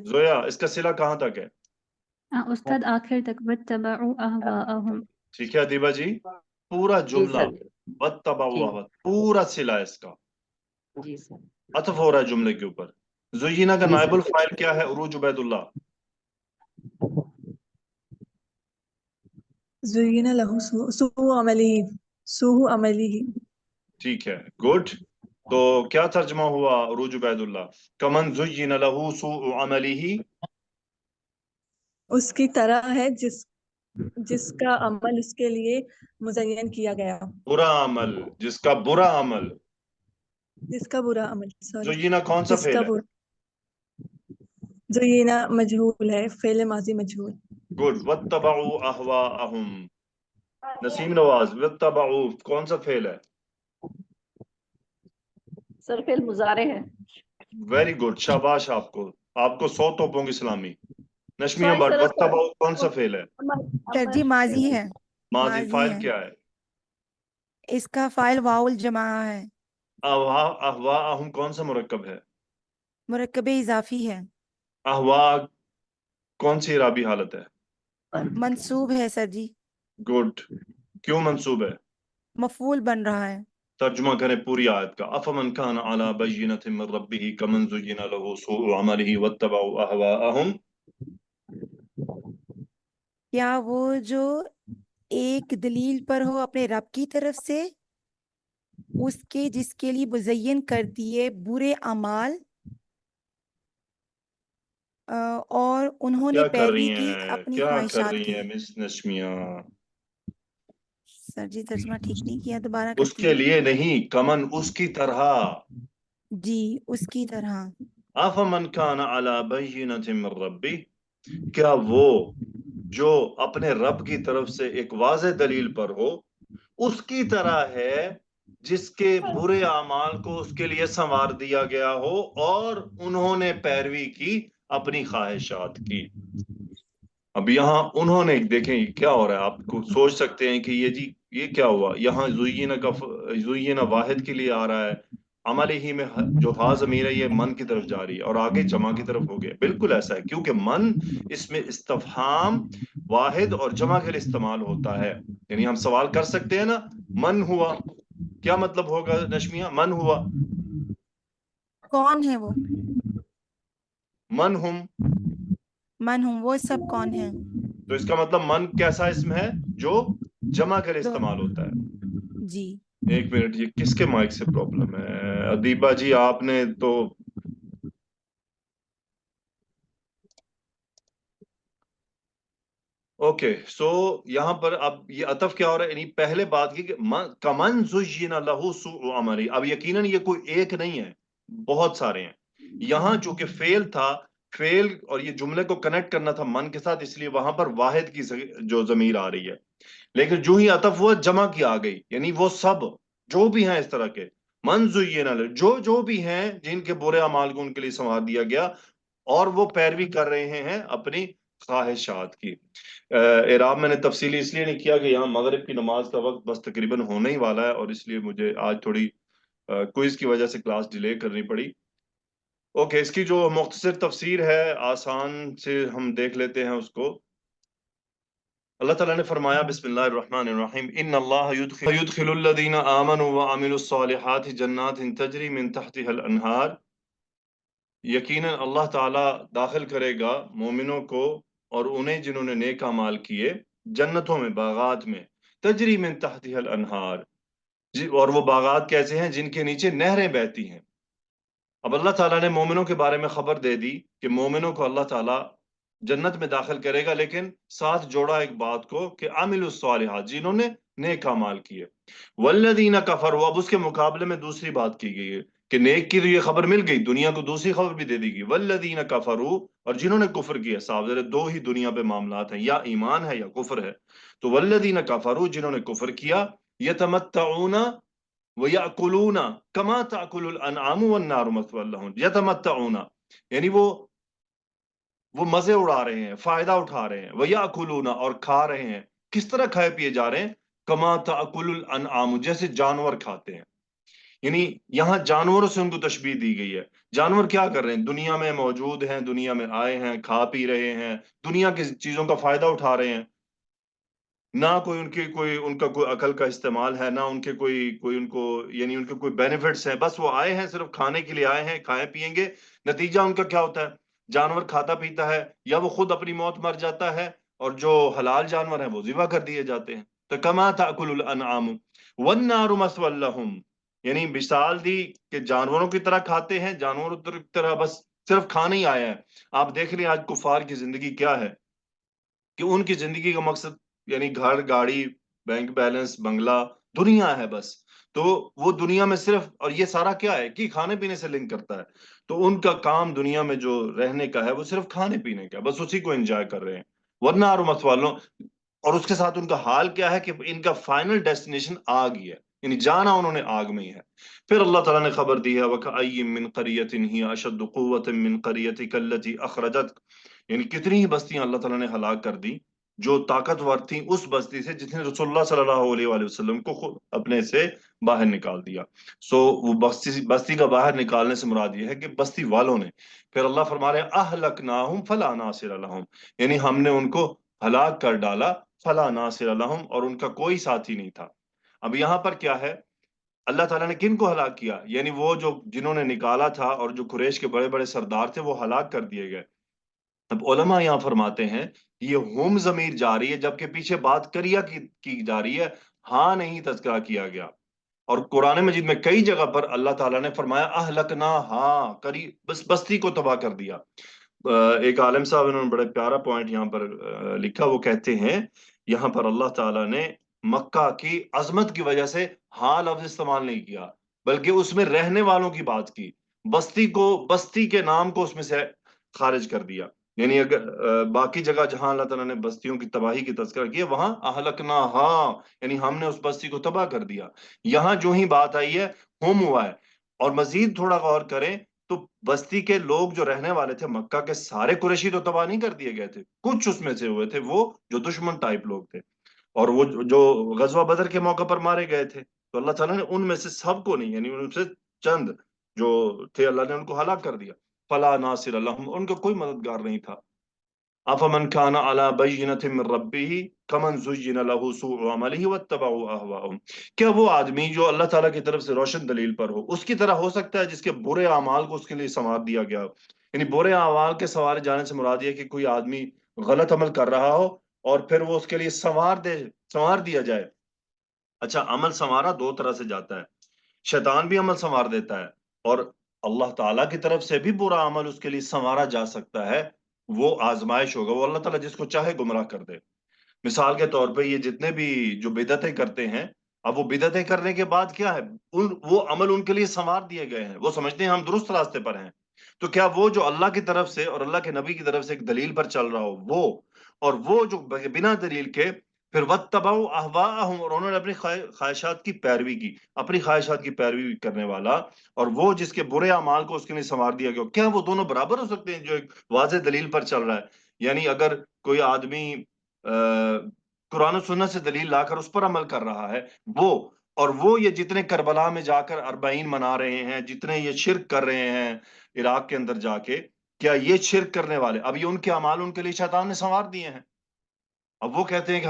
जोया, इसका सिला कहाँ तक है? उस्ताद आखिर तक वत्तबउ अहवाअहुम। ठीक है अदीबा जी, पूरा जी जुमला सर। वत्तबऊ ठीक। अहवा, पूरा सिला है इसका, जी सर। अतफ हो रहा है जुमले के ऊपर। ज़ुय्यिना का जी नाइबुल सर। फाइल क्या है? उरूज उबैदुल्लाह। ज़ुय्यिना लहु सूउ अमलिही, सूउ अमलिही। ठीक है, गुड। तो क्या तर्जुमा हुआ उरूज उबैदुल्लाह? कमन ज़ुय्यिन लहु सूउ अमलिही, उसकी तरह है जिसका अमल उसके लिए मुज़य्यन किया गया, बुरा अमल, जिसका बुरा अमल। जिसका बुरा अमल, सॉरी, ज़ुय्यिना कौन सा जिसका फेल है? बुरा। ज़ुय्यिना मजहूल है, फेल माजी मजहूल। गुड, वत्तबऊ अहवाअहुम। नसीम नवाज, वत्तबऊ कौन सा फेल है? सर फेल मुजारे है। वेरी गुड, शाबाश आपको, आपको 100 तोपों की सलामी। नशमिया सॉरी भट्ट, सर, वत्तबऊ कौन सा फेल है? सर जी माजी है। माजी माजी फाइल है। क्या है? इसका फाइल वाउल जमा है। अहवा अहवाअहुम कौन सा मुरक्कब है? मुरक्कब इजाफी है। अहवा कौन सी इराबी हालत है? मंसूब है सर जी। गुड, क्यों मंसूब है? मफूल बन रहा है। तर्जुमा करें पूरी आयत का। अफमन कान अला बय्यिनतिन मिन रब्बिही कमन ज़ुय्यिना लहू सूअ अमलिही वत्तबअू अहवाअहुम। क्या वो जो एक दलील पर हो अपने रब की तरफ से, उसके जिसके लिए मुज़य्यन कर दिए बुरे अमाल, और उन्होंने क्या कर रही पैरवी की हैं, अपनी क्या कर ख्वाहिशात रही की। हैं मिस नस्मिया? सर जी तर्जुमा ठीक नहीं किया, दोबारा करती उसके हूँ। लिए नहीं, कमन उसकी तरह। जी उसकी तरह। अफमन कान अला बय्यिनतिन मिन रब्बी, क्या वो जो अपने रब की तरफ से एक वाज़ेह दलील पर हो, उसकी तरह है जिसके बुरे अमाल को उसके लिए संवार दिया गया हो और उन्होंने पैरवी की अपनी ख्वाहिशात की। अब यहाँ उन्होंने, देखें क्या हो रहा है, आपको सोच सकते हैं कि ये क्या हुआ। यहाँ जुय्यिना वाहिद के लिए आ रहा है, अमल ही में जो हा ज़मीर है ये मन की तरफ जा रही है और आगे जमा की तरफ हो गया। बिल्कुल ऐसा है, क्योंकि मन इसमें इस्तफहाम वाहिद और जमा के लिए इस्तेमाल होता है। यानी हम सवाल कर सकते हैं ना, मन हुआ, क्या मतलब होगा नशमिया? मन हुआ, कौन है वो? मन हुम, मन हूँ, वो सब कौन है? तो इसका मतलब मन कैसा इसम है जो जमा के लिए दो इस्तेमाल होता है। जी। एक मिनट, ये किसके माइक से प्रॉब्लम है? अदीबा जी आपने तो ओके। सो यहाँ पर अब ये अतफ क्या हो रहा है, यानी पहले बात की कि कमन ज़ुय्यिना लहू सूअ अमली। अब यकीनन ये कोई एक नहीं है, बहुत सारे हैं। यहाँ चूंकि फेल था, फेल और ये जुमले को कनेक्ट करना था मन के साथ, इसलिए वहां पर वाहिद की जो जमीर आ रही है। लेकिन जो ही अतफ हुआ जमा की आ गई, यानी वो सब जो भी हैं इस तरह के, मन ज़ुय्यिना जो भी हैं जिनके बुरे अमाल को उनके लिए संवार दिया गया और वो पैरवी कर रहे हैं अपनी ख्वाहिशात की। इराब मैंने तफसीली इसलिए नहीं किया कि यहाँ मगरिब की नमाज का वक्त बस तकरीबन होने ही वाला है और इसलिए मुझे आज थोड़ी क्विज की वजह से क्लास डिले करनी पड़ी। ओके, इसकी जो मुख्तसर तफसीर है आसान से हम देख लेते हैं उसको। अल्लाह ताला ने फरमाया बिस्मिल्लाहिर्रहमानिर्रहीम, इन्नल्लाह युदखिलुल्लज़ीना आमनु व अमिलुस्सालिहाति जन्नातिन तजरी मिन तहतिहल अनहार। यकीनन अल्लाह ताला दाखिल करेगा मोमिनों को और उन्हें जिन्होंने नेक अमाल किए जन्नतों में, बागात में, तजरी मिन तहतिहल अनहार, और वो बागात कैसे हैं जिनके नीचे नहरें बहती हैं। अब अल्लाह ताला ने मोमिनों के बारे में खबर दे दी कि मोमिनों को अल्लाह ताला जन्नत में दाखिल करेगा, लेकिन साथ जोड़ा एक बात को कि आमिलुस सालिहात, जिन्होंने नेक अमाल किए। वल्लदीना कफरू, अब उसके मुकाबले में दूसरी बात की गई है कि नेक की तो ये खबर मिल गई, दुनिया को दूसरी खबर भी दे दी गई। वल्लदीना कफरू, और जिन्होंने कुफर किया। साहब जरा दो ही दुनिया पे मामलात हैं, या ईमान है या कुफर है। तो वल्लदीना कफरू, जिन्होंने कुफर किया, यतमत्तऊना व याकुलूना कमा ताकुलुल अनआमु वन नारु मस्वल लहुम। यतमत्तऊना यानी वो मजे उड़ा रहे हैं, फायदा उठा रहे हैं। व याकुलूना, और खा रहे हैं। किस तरह खाए पिए जा रहे हैं? कमा ताकुलुल अनआमु, जैसे जानवर खाते हैं। यानी यहाँ जानवरों से उनको तशबीह दी गई है। जानवर क्या कर रहे हैं? दुनिया में मौजूद हैं, दुनिया में आए हैं, खा पी रहे हैं, दुनिया की चीजों का फायदा उठा रहे हैं। ना कोई उनका कोई अकल का इस्तेमाल है, ना उनके कोई उनको, यानी उनके कोई बेनिफिट्स हैं। बस वो आए हैं सिर्फ खाने के लिए आए हैं, खाएं पिएंगे। नतीजा उनका क्या होता है? जानवर खाता पीता है, या वो खुद अपनी मौत मर जाता है, और जो हलाल जानवर हैं वो ज़िबा कर दिए जाते हैं। तो कमा ताकुलुल अनआम वन नारु मस्वल लहुम, यानी मिसाल दी कि जानवरों की तरह खाते हैं, जानवरों की तरह बस सिर्फ खाना ही आया है। आप देख रहे हैं आज कुफार की जिंदगी क्या है, कि उनकी जिंदगी का मकसद यानी घर, गाड़ी, बैंक बैलेंस, बंगला, दुनिया है बस। तो वो दुनिया में सिर्फ, और ये सारा क्या है कि खाने पीने से लिंक करता है। तो उनका काम दुनिया में जो रहने का है वो सिर्फ खाने पीने का, बस उसी को एंजॉय कर रहे हैं। वरना और मत वालों, और उसके साथ उनका हाल क्या है कि इनका फाइनल डेस्टिनेशन आग ही है, यानी जाना उन्होंने आग में ही है। फिर अल्लाह ताला ने खबर दी है, वकअय्यिम मिन क़रियतिन हिय अशद्दु क़ुव्वतन मिन क़रियतिका अल्लती अख़रजतक, यानी कितनी ही बस्तियां अल्लाह ताला ने हलाक कर दी जो ताकतवर थी उस बस्ती से जिसने रसूलुल्लाह सल्लल्लाहु अलैहि वसल्लम को खुद अपने से बाहर निकाल दिया। सो वो बस्ती का बाहर निकालने से मुराद ये है कि बस्ती वालों ने। फिर अल्लाह फरमा रहे अहलकनाहुम फला नासिर लहुम, यानी हमने उनको हलाक कर डाला, फला नासिर लहुम, और उनका कोई साथी नहीं था। اب یہاں پر کیا ہے، اللہ تعالیٰ نے کن کو ہلاک کیا؟ یعنی وہ جو جنہوں نے نکالا تھا اور جو قریش کے بڑے بڑے سردار تھے وہ ہلاک کر دیے گئے۔ اب علماء یہاں فرماتے ہیں یہ ہم ضمیر جا رہی ہے جبکہ پیچھے بات کریا کی جا رہی ہے، ہاں نہیں تذکرہ کیا گیا۔ اور قرآن مجید میں کئی جگہ پر اللہ تعالیٰ نے فرمایا اہلکنا، ہاں کری، بس بستی کو تباہ کر دیا۔ ایک عالم صاحب انہوں نے بڑے پیارا پوائنٹ یہاں پر لکھا، وہ کہتے ہیں یہاں پر اللہ تعالیٰ نے مکہ کی عظمت کی وجہ سے ہاں لفظ استعمال نہیں کیا، بلکہ اس میں رہنے والوں کی بات کی، بستی کے نام کو اس میں سے خارج کر دیا۔ یعنی اگر باقی جگہ جہاں اللہ تعالیٰ نے بستیوں کی تباہی کی تذکرہ کیا وہاں اہلکنا ہاں، یعنی ہم نے اس بستی کو تباہ کر دیا۔ یہاں جو ہی بات آئی ہے ہم ہوا ہے۔ اور مزید تھوڑا غور کریں تو بستی کے لوگ جو رہنے والے تھے مکہ کے، سارے قریشی تو تباہ نہیں کر دیے گئے تھے، کچھ اس میں سے ہوئے تھے وہ جو دشمن ٹائپ لوگ تھے، اور وہ جو غزوہ بدر کے موقع پر مارے گئے تھے، تو اللہ تعالیٰ نے ان میں سے سب کو نہیں، یعنی ان سے چند جو تھے اللہ نے ان کو ہلاک کر دیا۔ فلا ناصر لهم، ان کا کوئی مددگار نہیں تھا۔ افمن كان على بينة من ربه كمن زين له سوء عمله واتبعوا اهواءهم، کیا وہ آدمی جو اللہ تعالیٰ کی طرف سے روشن دلیل پر ہو اس کی طرح ہو سکتا ہے جس کے برے اعمال کو اس کے لیے سنوار دیا گیا؟ یعنی برے اعمال کے سنوارے جانے سے مراد یہ کہ کوئی آدمی غلط عمل کر رہا ہو اور پھر وہ اس کے لیے سنوار دیا جائے۔ اچھا، عمل سنوارا دو طرح سے جاتا ہے، شیطان بھی عمل سنوار دیتا ہے، اور اللہ تعالیٰ کی طرف سے بھی برا عمل اس کے لیے سنوارا جا سکتا ہے، وہ آزمائش ہوگا، وہ اللہ تعالیٰ جس کو چاہے گمراہ کر دے۔ مثال کے طور پہ یہ جتنے بھی جو بدعتیں کرتے ہیں، اب وہ بدعتیں کرنے کے بعد کیا ہے، وہ عمل ان کے لیے سنوار دیے گئے ہیں، وہ سمجھتے ہیں ہم درست راستے پر ہیں، تو کیا وہ جو اللہ کی طرف سے اور اللہ کے نبی کی طرف سے ایک دلیل پر چل رہا ہو وہ، اور وہ جو بنا دلیل کے پھر وَاتَّبَعُوا أَهْوَاءَهُمْ، اور انہوں نے اپنی خواہشات کی پیروی کی، اپنی خواہشات کی پیروی کرنے والا اور وہ جس کے برے اعمال کو اس کے لیے سنوار دیا گیا، کیا وہ دونوں برابر ہو سکتے ہیں جو ایک واضح دلیل پر چل رہا ہے؟ یعنی اگر کوئی آدمی قرآن و سنت سے دلیل لا کر اس پر عمل کر رہا ہے، وہ یہ جتنے کربلا میں جا کر 40 منا رہے ہیں، جتنے یہ شرک کر رہے ہیں عراق کے اندر جا کے، کیا یہ شرک کرنے والے اب یہ ان کے اعمال ان کے لیے شیطان نے سنوار دیے ہیں؟ اب وہ کہتے ہیں کہ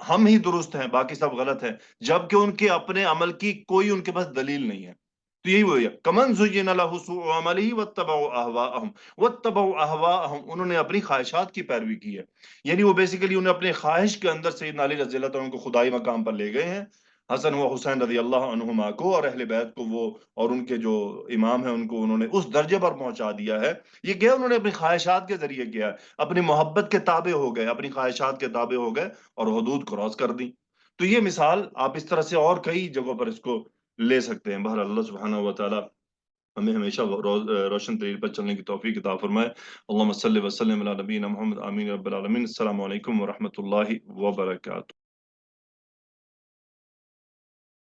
ہم ہی درست ہیں باقی سب غلط ہیں، جبکہ ان کے اپنے عمل کی کوئی ان کے پاس دلیل نہیں ہے۔ تو یہی وہی ہے، کمن زین له سوء عمله واتبعوا اهواءهم، انہوں نے اپنی خواہشات کی پیروی کی ہے، یعنی وہ بیسیکلی انہیں اپنے خواہش کے اندر سیدنا علی رضی اللہ عنہ کو خدائی مقام پر لے گئے ہیں، حسن و حسین رضی اللہ عنہما کو اور اہل بیت کو، وہ اور ان کے جو امام ہیں ان کو انہوں نے اس درجے پر پہنچا دیا ہے۔ یہ کیا انہوں نے اپنی خواہشات کے ذریعے کیا، اپنی محبت کے تابع ہو گئے، اپنی خواہشات کے تابع ہو گئے اور حدود کراس کر دی۔ تو یہ مثال آپ اس طرح سے اور کئی جگہوں پر اس کو لے سکتے ہیں۔ بہر اللہ سبحانہ و تعالی ہمیں ہمیشہ روشن دلیل پر چلنے کی توفیق عطا فرمائے۔ اللہم صلی وسلم علی نبینا محمد، آمین رب العالمین۔ السلام علیکم ورحمۃ اللہ وبرکاتہ۔